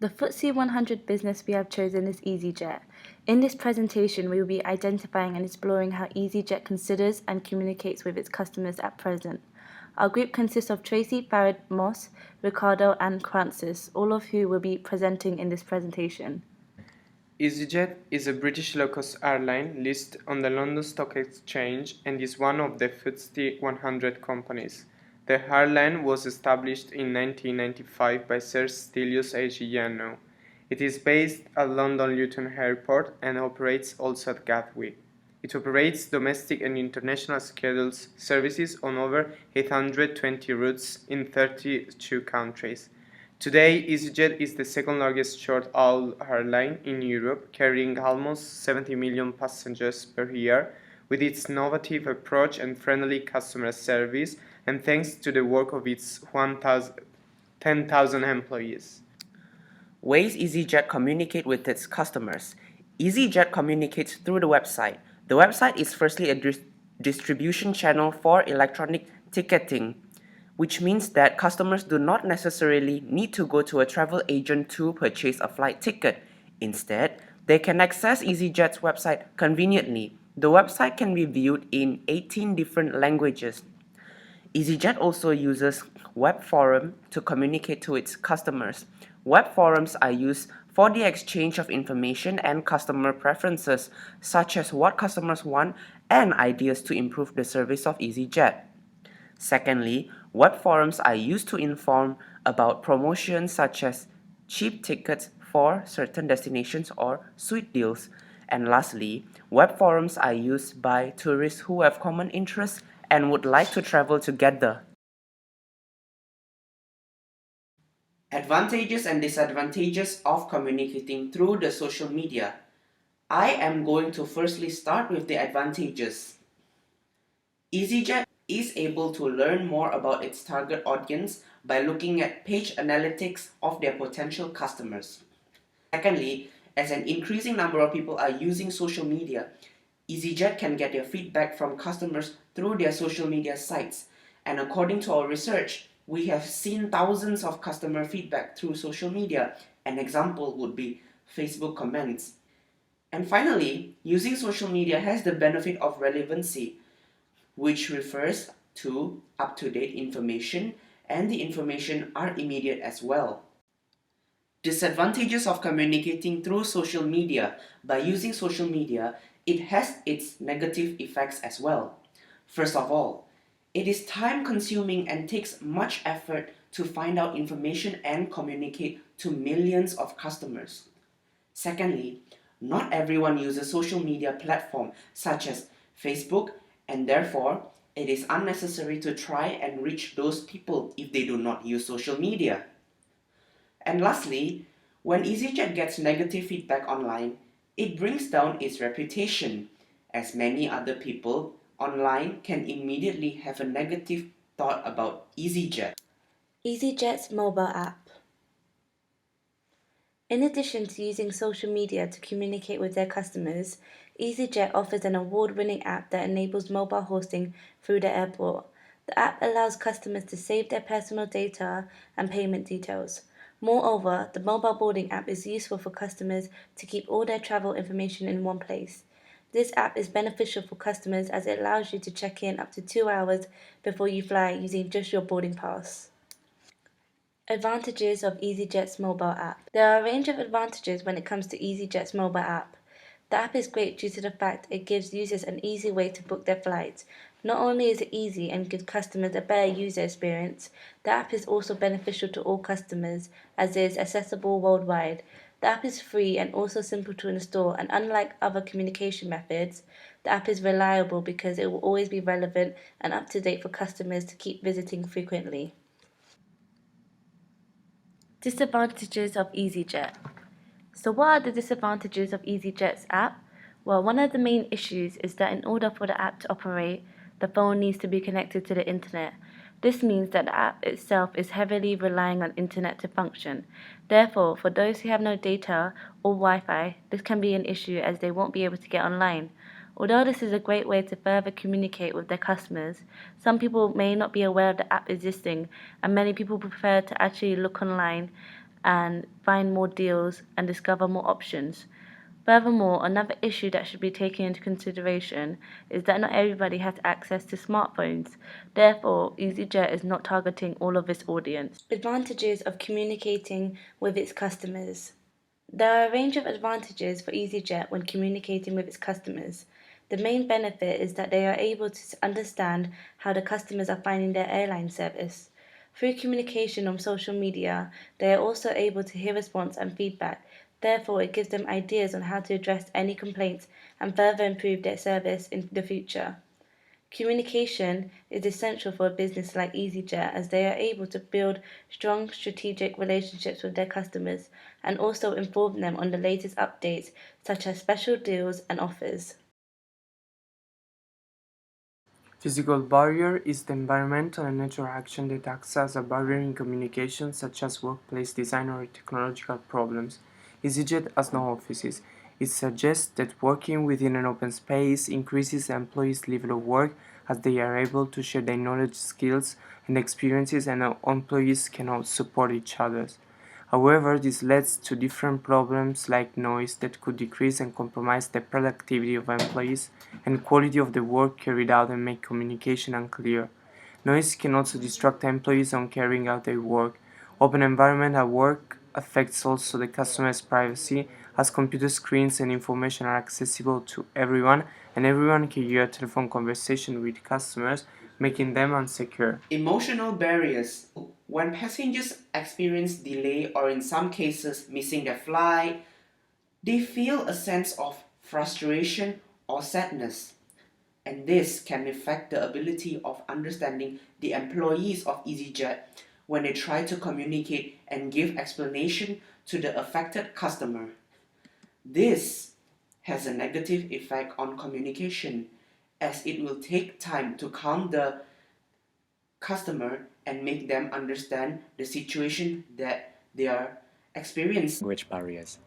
The FTSE 100 business we have chosen is EasyJet. In this presentation, we will be identifying and exploring how EasyJet considers and communicates with its customers at present. Our group consists of Tracy, Farid, Moss, Ricardo, and Francis, all of who will be presenting in this presentation. EasyJet is a British low-cost airline listed on the London Stock Exchange and is one of the FTSE 100 companies. The airline was established in 1995 by Sir Stelios Aegianou. It is based at London Luton Airport and operates also at Gatwick. It operates domestic and international scheduled services on over 820 routes in 32 countries. Today, EasyJet is the second largest short-haul airline in Europe, carrying almost 70 million passengers per year. With its innovative approach and friendly customer service, and thanks to the work of its 10,000 employees. Ways EasyJet communicate with its customers. EasyJet communicates through the website. The website is firstly a distribution channel for electronic ticketing, which means that customers do not necessarily need to go to a travel agent to purchase a flight ticket. Instead, they can access EasyJet's website conveniently. The website can be viewed in 18 different languages. EasyJet also uses web forum to communicate to its customers. Web forums are used for the exchange of information and customer preferences, such as what customers want and ideas to improve the service of EasyJet. Secondly, web forums are used to inform about promotions such as cheap tickets for certain destinations or sweet deals. And lastly, web forums are used by tourists who have common interests and would like to travel together. Advantages and disadvantages of communicating through the social media. I am going to firstly start with the advantages. EasyJet is able to learn more about its target audience by looking at page analytics of their potential customers. Secondly, as an increasing number of people are using social media, EasyJet can get their feedback from customers through their social media sites. And according to our research, we have seen thousands of customer feedback through social media. An example would be Facebook comments. And finally, using social media has the benefit of relevancy, which refers to up-to-date information, and the information are immediate as well. Disadvantages of communicating through social media. By using social media, it has its negative effects as well. First of all, it is time-consuming and takes much effort to find out information and communicate to millions of customers. Secondly, not everyone uses social media platforms such as Facebook, and therefore, it is unnecessary to try and reach those people if they do not use social media. And lastly, when EasyJet gets negative feedback online, it brings down its reputation, as many other people online can immediately have a negative thought about EasyJet. EasyJet's mobile app. In addition to using social media to communicate with their customers, EasyJet offers an award-winning app that enables mobile hosting through the airport. The app allows customers to save their personal data and payment details. Moreover, the mobile boarding app is useful for customers to keep all their travel information in one place. This app is beneficial for customers as it allows you to check in up to 2 hours before you fly using just your boarding pass. Advantages of EasyJet's mobile app. There are a range of advantages when it comes to EasyJet's mobile app. The app is great due to the fact it gives users an easy way to book their flights. Not only is it easy and gives customers a better user experience, the app is also beneficial to all customers as it is accessible worldwide. The app is free and also simple to install, and unlike other communication methods, the app is reliable because it will always be relevant and up to date for customers to keep visiting frequently. Disadvantages of EasyJet. So what are the disadvantages of EasyJet's app? Well, one of the main issues is that in order for the app to operate, the phone needs to be connected to the internet. This means that the app itself is heavily relying on internet to function. Therefore, for those who have no data or Wi-Fi, this can be an issue as they won't be able to get online. Although this is a great way to further communicate with their customers, some people may not be aware of the app existing, and many people prefer to actually look online and find more deals and discover more options. Furthermore, another issue that should be taken into consideration is that not everybody has access to smartphones. Therefore, EasyJet is not targeting all of its audience. Advantages of communicating with its customers. There are a range of advantages for EasyJet when communicating with its customers. The main benefit is that they are able to understand how the customers are finding their airline service. Through communication on social media, they are also able to hear response and feedback. Therefore, it gives them ideas on how to address any complaints and further improve their service in the future. Communication is essential for a business like EasyJet as they are able to build strong strategic relationships with their customers and also inform them on the latest updates such as special deals and offers. Physical barrier is the environmental and natural action that acts as a barrier in communication, such as workplace design or technological problems. EasyJet has no offices. It suggests that working within an open space increases the employees' level of work as they are able to share their knowledge, skills, and experiences, and employees can all support each other. However, this leads to different problems like noise that could decrease and compromise the productivity of employees and quality of the work carried out and make communication unclear. Noise can also distract employees on carrying out their work. Open environment at work affects also the customer's privacy as computer screens and information are accessible to everyone and everyone can hear a telephone conversation with customers, making them insecure. Emotional barriers. When passengers experience delay or in some cases missing their flight, they feel a sense of frustration or sadness. And this can affect the ability of understanding the employees of EasyJet when they try to communicate and give explanation to the affected customer. This has a negative effect on communication as it will take time to calm the customer and make them understand the situation that they are experiencing. Language barriers.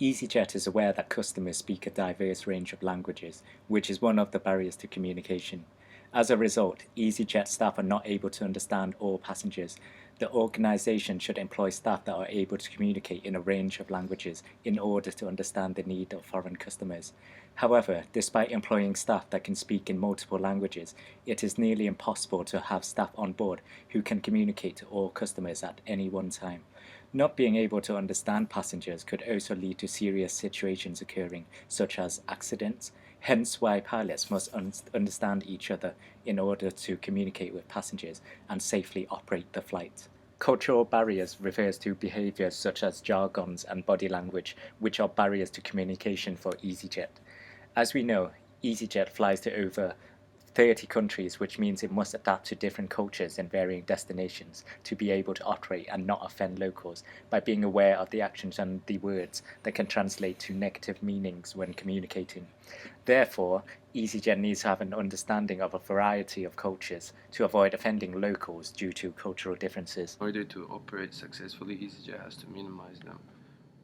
EasyJet is aware that customers speak a diverse range of languages, which is one of the barriers to communication. As a result, EasyJet staff are not able to understand all passengers. The organization should employ staff that are able to communicate in a range of languages in order to understand the need of foreign customers. However, despite employing staff that can speak in multiple languages, it is nearly impossible to have staff on board who can communicate to all customers at any one time. Not being able to understand passengers could also lead to serious situations occurring, such as accidents, hence why pilots must understand each other in order to communicate with passengers and safely operate the flight. Cultural barriers refers to behaviors such as jargons and body language, which are barriers to communication for EasyJet. As we know, EasyJet flies to over 30 countries, which means it must adapt to different cultures and varying destinations to be able to operate and not offend locals by being aware of the actions and the words that can translate to negative meanings when communicating. Therefore, EasyJet needs to have an understanding of a variety of cultures to avoid offending locals due to cultural differences. In order to operate successfully, EasyJet has to minimize them.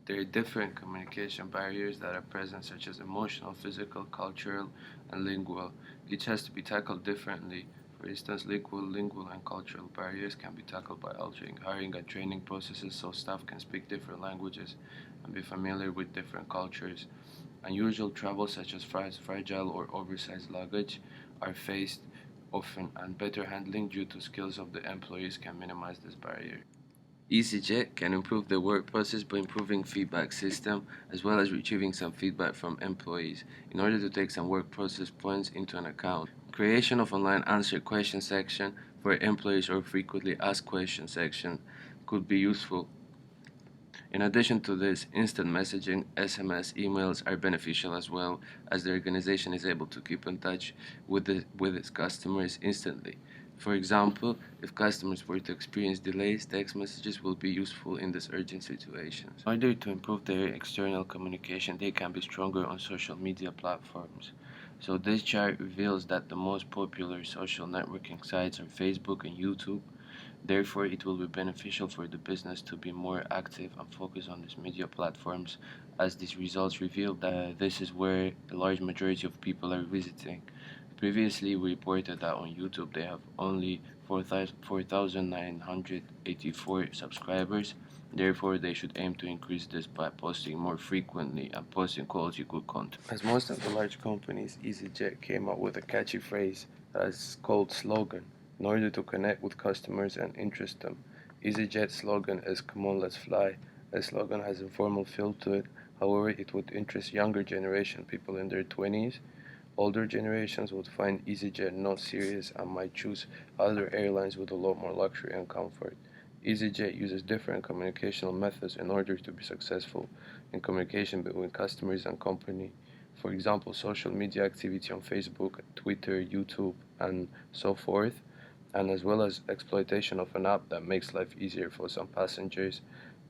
There are different communication barriers that are present, such as emotional, physical, cultural, and lingual. Each has to be tackled differently. For instance, lingual, and cultural barriers can be tackled by altering hiring and training processes so staff can speak different languages and be familiar with different cultures. Unusual travel, such as fragile or oversized luggage, are faced often, and better handling due to skills of the employees can minimize this barrier. EasyJet can improve the work process by improving feedback system as well as retrieving some feedback from employees in order to take some work process points into an account. Creation of online answer question section for employees or frequently asked question section could be useful. In addition to this, instant messaging, SMS, emails are beneficial as well, as the organization is able to keep in touch with its customers instantly. For example, if customers were to experience delays, text messages will be useful in these urgent situations. In order to improve their external communication, they can be stronger on social media platforms. So this chart reveals that the most popular social networking sites are Facebook and YouTube. Therefore, it will be beneficial for the business to be more active and focus on these media platforms, as these results reveal that this is where a large majority of people are visiting. Previously, we reported that on YouTube they have only 4,984 subscribers, Therefore, they should aim to increase this by posting more frequently and posting quality good content. As most of the large companies, EasyJet came up with a catchy phrase that is called slogan in order to connect with customers and interest them. EasyJet's slogan is "Come on, let's fly." The slogan has a formal feel to it. However, it would interest younger generation, people in their 20s. Older generations would find EasyJet not serious and might choose other airlines with a lot more luxury and comfort. EasyJet uses different communicational methods in order to be successful in communication between customers and company. For example, social media activity on Facebook, Twitter, YouTube, and so forth, and as well as exploitation of an app that makes life easier for some passengers.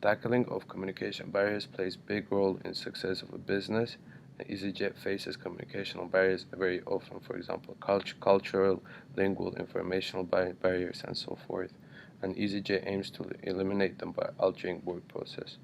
Tackling of communication barriers plays a big role in success of a business. EasyJet faces communicational barriers very often, for example, cultural, lingual, informational barriers, and so forth. And EasyJet aims to eliminate them by altering work process.